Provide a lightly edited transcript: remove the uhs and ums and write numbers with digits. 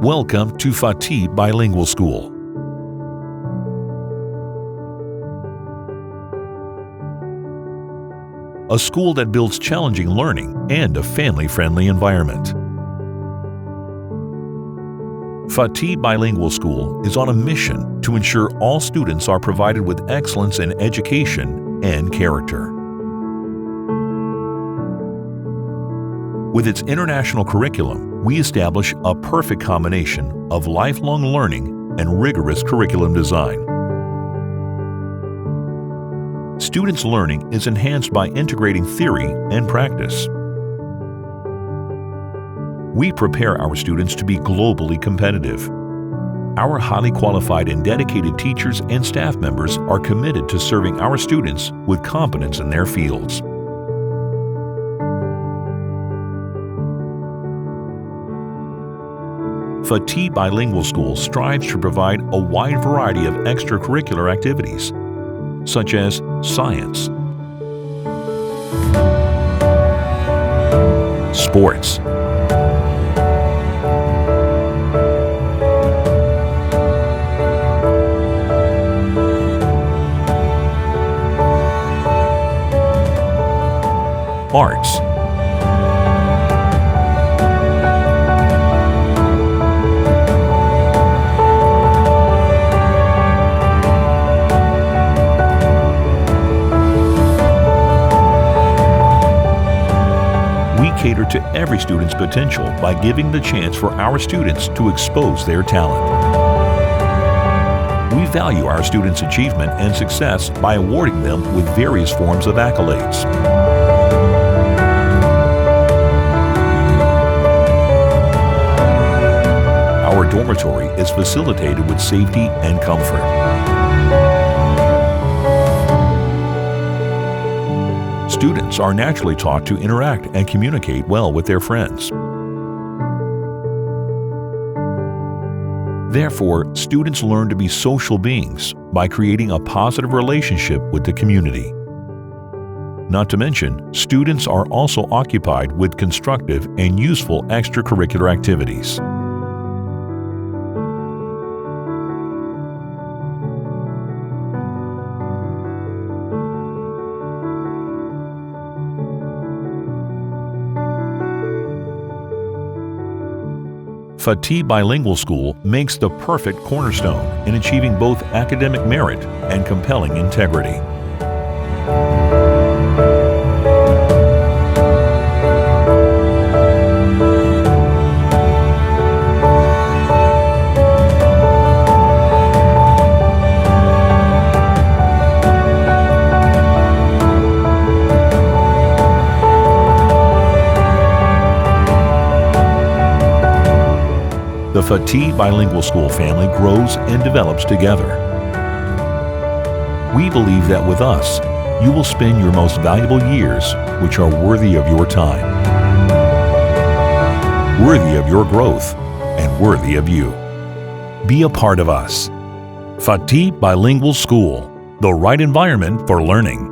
Welcome to Fatih Bilingual School. A school that builds challenging learning and a family-friendly environment. Fatih Bilingual School is on a mission to ensure all students are provided with excellence in education and character. With its international curriculum, we establish a perfect combination of lifelong learning and rigorous curriculum design. Students' learning is enhanced by integrating theory and practice. We prepare our students to be globally competitive. Our highly qualified and dedicated teachers and staff members are committed to serving our students with competence in their fields. Fatih Bilingual School strives to provide a wide variety of extracurricular activities, such as science, sports, arts, cater to every student's potential by giving the chance for our students to expose their talent. We value our students' achievement and success by awarding them with various forms of accolades. Our dormitory is facilitated with safety and comfort. Students are naturally taught to interact and communicate well with their friends. Therefore, students learn to be social beings by creating a positive relationship with the community. Not to mention, students are also occupied with constructive and useful extracurricular activities. Fatih Bilingual School makes the perfect cornerstone in achieving both academic merit and compelling integrity. The Fatih Bilingual School family grows and develops together. We believe that with us, you will spend your most valuable years, which are worthy of your time, worthy of your growth, and worthy of you. Be a part of us. Fatih Bilingual School, the right environment for learning.